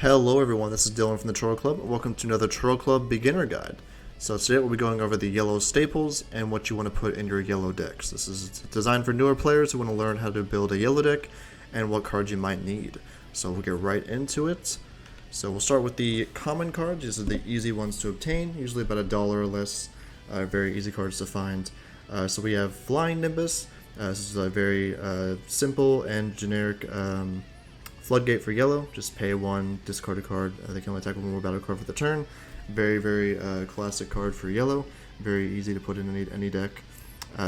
Hello everyone, this is Dylan from the Troll Club. Welcome to another Troll Club beginner guide. So today we'll be going over the yellow staples and what you want to put in your yellow decks. This is designed for newer players who want to learn how to build a yellow deck and what cards you might need. So we'll get right into it. So we'll start with the common cards. These are the easy ones to obtain, usually about $1 or less. Very easy cards to find. So we have Flying Nimbus. This is a very simple and generic Floodgate for yellow. Just pay one, discard a card. They can only attack one more battle card for the turn. Very classic card for yellow. Very easy to put in any deck.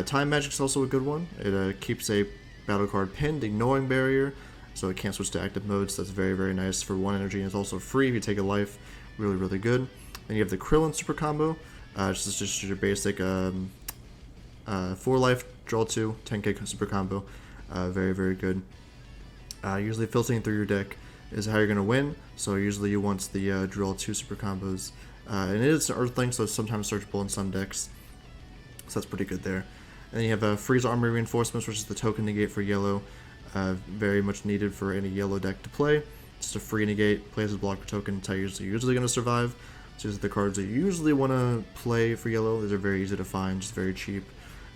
Time Magic is also a good one. It keeps a battle card pinned, ignoring barrier, so it can't switch to active mode. So that's very nice for 1 energy, and it's also free if you take a life. Really good. Then you have the Krillin super combo. This is just your basic 4 life, draw 2, 10k super combo. Very good. Usually filtering through your deck is how you're going to win, so usually you want the draw 2 super combos. And it is an Earthling, so it's sometimes searchable in some decks, so that's pretty good there. And then you have Freeze Armor Reinforcements, which is the token negate for yellow. Very much needed for any yellow deck to play. Just a free negate, plays a blocker token, Tigers are usually going to survive. So these are the cards that you usually want to play for yellow. These are very easy to find, just very cheap.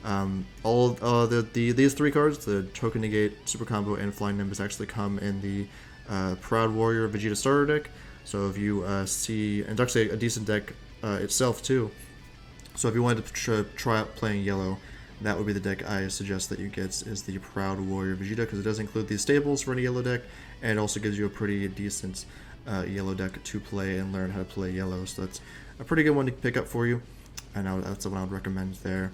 These 3 cards, the Token Negate, Super Combo, and Flying Nimbus, actually come in the Proud Warrior Vegeta starter deck. So if you see, and it's actually a decent deck itself too. So if you wanted to try out playing yellow, that would be the deck I suggest that you get, is the Proud Warrior Vegeta, because it does include these staples for any yellow deck, and it also gives you a pretty decent yellow deck to play and learn how to play yellow. So that's a pretty good one to pick up for you, and that's the one I would recommend there.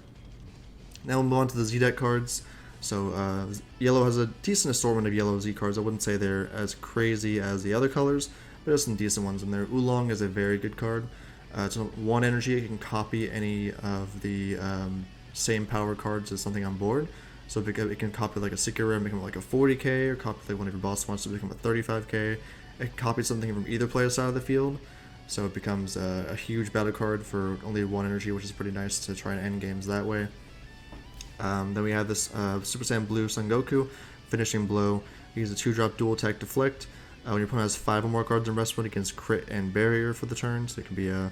Now we'll move on to the Z deck cards. So yellow has a decent assortment of yellow Z cards. I wouldn't say they're as crazy as the other colors, but there's some decent ones in there. Oolong is a very good card. It's 1 energy. It can copy any of the same power cards as something on board. So it can copy like a Sekiro and become like a 40k, or copy like one of your boss wants to become a 35k. It can copy something from either player's side of the field. So it becomes a huge battle card for only 1 energy, which is pretty nice to try and end games that way. Then we have this Super Saiyan Blue Son Goku, Finishing Blow. He uses a 2-drop dual attack deflect. When your opponent has 5 or more cards in rest mode, against crit and barrier for the turn. So it can be a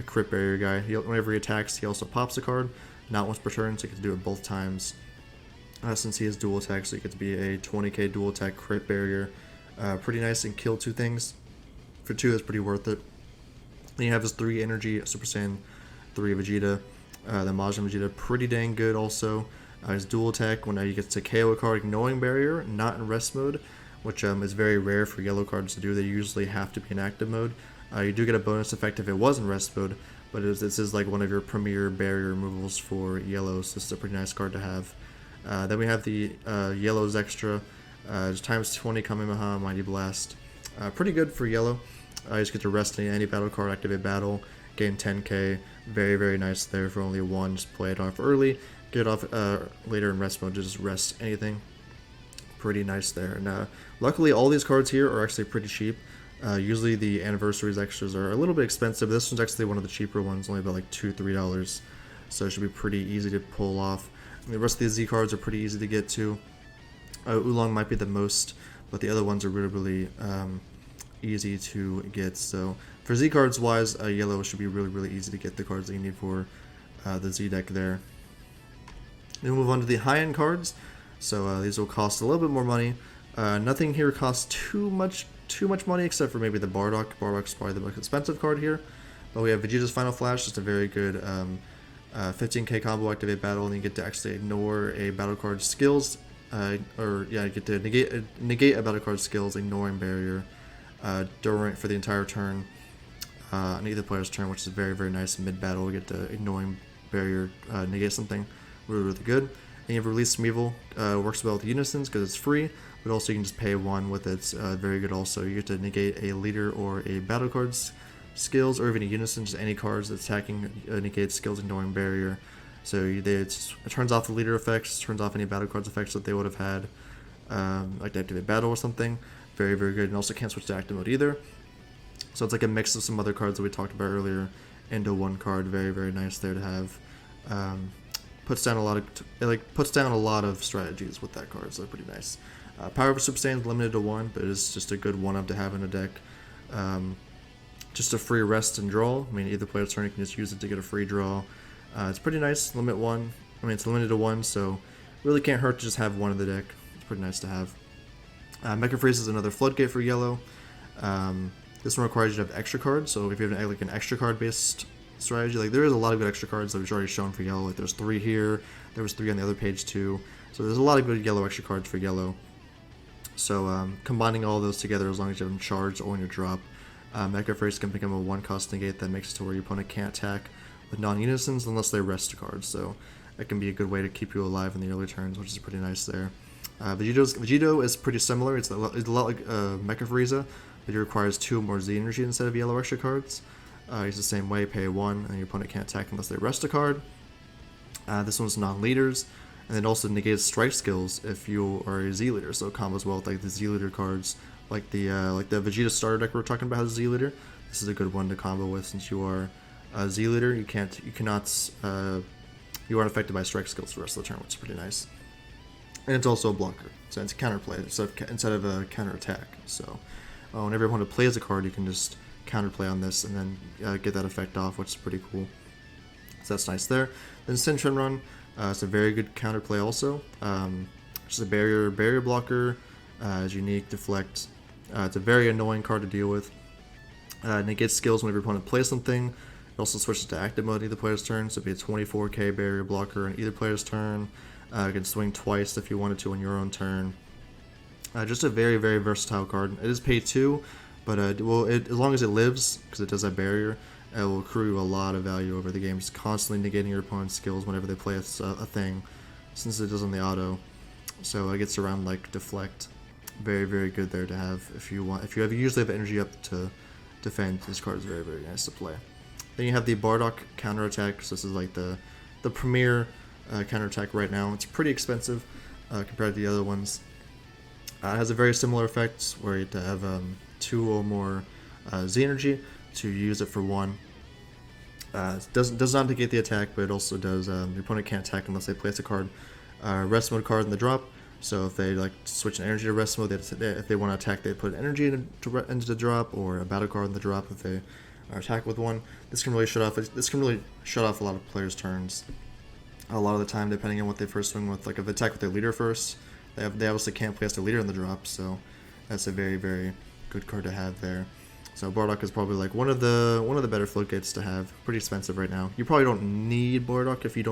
crit barrier guy. Whenever he attacks, he also pops a card, not once per turn, so he gets to do it both times. Since he has dual attack, so he gets to be a 20k dual attack crit barrier. Pretty nice, and kill 2 things. For 2, that's pretty worth it. Then you have his 3 energy Super Saiyan 3 Vegeta. The Majin Vegeta, pretty dang good also. His dual attack, when he gets to KO a card, ignoring barrier, not in rest mode, which is very rare for yellow cards to do. They usually have to be in active mode. You do get a bonus effect if it was in rest mode, but this is like one of your premier barrier removals for yellow, so this is a pretty nice card to have. Then we have the yellow's extra, times 20 Kamehameha Mighty Blast. Pretty good for yellow. You just get to rest any battle card, activate battle, gain 10k. Very nice there for only 1. Just play it off early, get it off later in rest mode, just rest anything. Pretty nice there. And luckily all these cards here are actually pretty cheap. Usually the anniversaries extras are a little bit expensive. This one's actually one of the cheaper ones, only about like $2-3. So it should be pretty easy to pull off. And the rest of these Z cards are pretty easy to get to. Oolong might be the most, but the other ones are really easy to get. So for Z cards wise, yellow should be really easy to get the cards that you need for the Z deck there. Then we'll move on to the high-end cards. So these will cost a little bit more money. Nothing here costs too much money, except for maybe the Bardock. Bardock's probably the most expensive card here. But we have Vegeta's Final Flash, just a very good 15k combo, activate battle, and you get to actually ignore a battle card's skills, you get to negate a battle card's skills, ignoring barrier for the entire turn. On either player's turn, which is very nice. Mid battle, we get to ignoring barrier, negate something, really good. And you have Release from Evil, works well with Unisons because it's free, but also you can just pay 1 with it. It's very good also. You get to negate a leader or a battle card's skills, or even a Unison, just any cards that's attacking negate skills, ignoring barrier. So it turns off the leader effects, turns off any battle cards effects that they would have had, like to activate battle or something. Very good, and also can't switch to active mode either. So it's like a mix of some other cards that we talked about earlier into 1 card. Very nice there to have. Puts down a lot of strategies with that card, so they're pretty nice. Power of Super Saiyan is limited to 1, but it's just a good 1-up to have in a deck. Just a free rest and draw. I mean, either player's turn, you can just use it to get a free draw. It's pretty nice, limit 1. I mean, it's limited to 1, so really can't hurt to just have 1 in the deck. It's pretty nice to have. Mecha Freeze is another floodgate for yellow. This one requires you to have extra cards, so if you have like an extra card based strategy, like there is a lot of good extra cards that we've already shown for yellow. Like there's 3 here, there was 3 on the other page too. So there's a lot of good yellow extra cards for yellow. So combining all those together, as long as you have them charged or in your drop, Mecha Freeze can become a 1-cost negate that makes it to where your opponent can't attack with non-unisons unless they rest a card. So it can be a good way to keep you alive in the early turns, which is pretty nice there. Vegito is pretty similar. It's a lot like Mecha Frieza, but it requires 2 more Z energy instead of yellow extra cards. It's the same way, pay 1, and your opponent can't attack unless they rest a card. This one's non-leaders, and it also negates strike skills if you are a Z leader. So it combos well with like the Z leader cards, like the Vegeta starter deck we were talking about has a Z leader. This is a good one to combo with since you are a Z leader. You aren't affected by strike skills for the rest of the turn, which is pretty nice. And it's also a blocker, so it's counterplay instead of a counter attack. So whenever you want to play as a card, you can just counterplay on this and then get that effect off, which is pretty cool. So that's nice there. Then Shenron, it's a very good counterplay also. Just a barrier blocker, is unique, deflect. It's a very annoying card to deal with. Negates skills whenever your opponent plays something. It also switches to active mode either player's turn, so it'd be a 24k barrier blocker on either player's turn. You can swing twice if you wanted to on your own turn. Just a very, very versatile card. It is pay 2, but as long as it lives, because it does have barrier, it will accrue a lot of value over the game, just constantly negating your opponent's skills whenever they play a thing, since it does on the auto. So it gets around like deflect. Very, very good there to have if you want. If you usually have energy up to defend, this card is very, very nice to play. Then you have the Bardock counterattack. So this is like the premier counterattack right now. It's pretty expensive compared to the other ones. It has a very similar effect where you have 2 or more Z energy to use it for 1. Does not negate the attack, but it also does. Your opponent can't attack unless they place a card, rest mode card in the drop. So if they like switch an energy to rest mode, if they want to attack, they put energy into the drop, or a battle card in the drop if they attack with 1. This can really shut off. This can really shut off a lot of players' turns. A lot of the time, depending on what they first swing with, like if they attack with their leader first, they obviously can't place their leader in the drop. So that's a very, very good card to have there. So Bardock is probably like one of the better floodgates to have. Pretty expensive right now. You probably don't need Bardock if you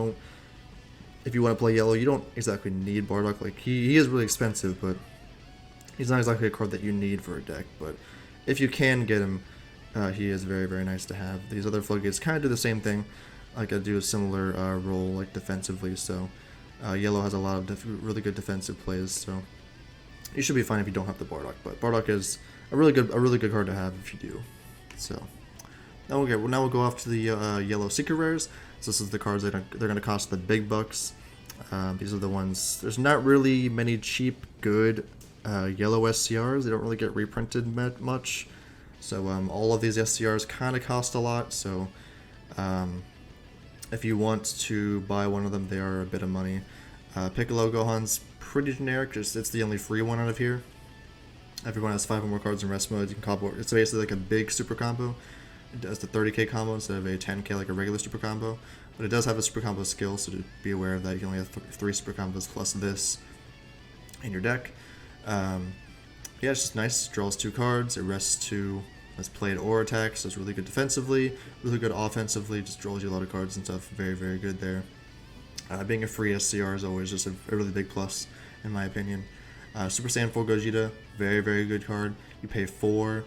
want to play yellow. You don't exactly need Bardock. Like he is really expensive, but he's not exactly a card that you need for a deck. But if you can get him, he is very, very nice to have. These other floodgates kind of do the same thing. Like I do a similar role like defensively. So yellow has a lot of really good defensive plays. So you should be fine if you don't have the Bardock. But Bardock is a really good card to have if you do. So now we'll go off to the yellow secret rares. So this is the cards that they're going to cost the big bucks. These are the ones. There's not really many cheap, good yellow SCRs. They don't really get reprinted much. So all of these SCRs kind of cost a lot. So if you want to buy one of them, they are a bit of money. Piccolo Gohan's pretty generic. It's the only free one out of here. Everyone has 5 or more cards in rest mode. You can combo. It's basically like a big super combo. It does the 30k combo instead of a 10k like a regular super combo. But it does have a super combo skill, so to be aware of that. You can only have 3 super combos plus this in your deck. Yeah, it's just nice. Draws 2 cards. It rests 2 as played or attacks. So it's really good defensively, really good offensively. Just draws you a lot of cards and stuff. Very, very good there. Being a free SCR is always just a really big plus, in my opinion. Super Saiyan 4 Gogeta, very, very good card. You pay 4,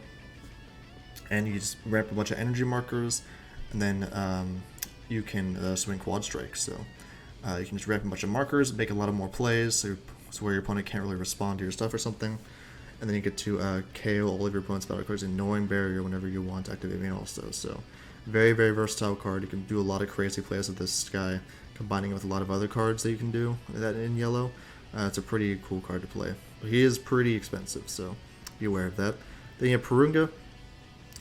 and you just ramp a bunch of energy markers, and then you can swing quad strike. So you can just ramp a bunch of markers, make a lot of more plays, so where your opponent can't really respond to your stuff or something. And then you get to KO all of your opponent's battle cards, ignoring barrier whenever you want, activating also. So very, very versatile card. You can do a lot of crazy plays with this guy, combining it with a lot of other cards that you can do that in yellow. It's a pretty cool card to play. But he is pretty expensive, so be aware of that. Then you have Purunga,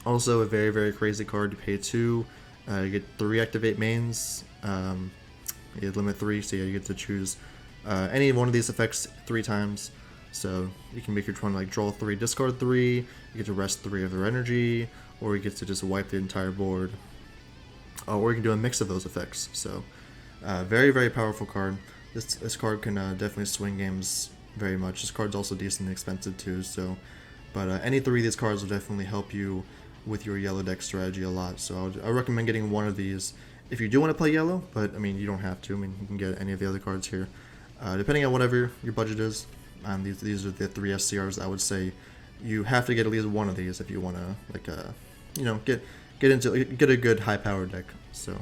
also a very, very crazy card. You pay 2, you get 3 activate mains. You limit 3, so yeah, you get to choose any one of these effects 3 times. So you can make your turn like draw 3, discard 3, you get to rest 3 of their energy, or you get to just wipe the entire board. Or you can do a mix of those effects. So very, very powerful card. This card can definitely swing games very much. This card's also decently expensive too, so but any 3 of these cards will definitely help you with your yellow deck strategy a lot. So I recommend getting one of these if you do want to play yellow, but I mean you don't have to. I mean you can get any of the other cards here, depending on whatever your budget is. These are the 3 SCRs. I would say you have to get at least one of these if you want to like get a good high power deck. So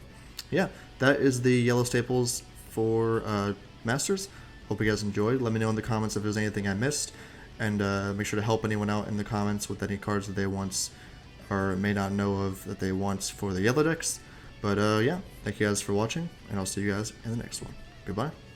yeah, that is the yellow staples for Masters. Hope you guys enjoyed. Let me know in the comments if there's anything I missed, and make sure to help anyone out in the comments with any cards that they want or may not know of that they want for the yellow decks. But yeah, thank you guys for watching, and I'll see you guys in the next one. Goodbye.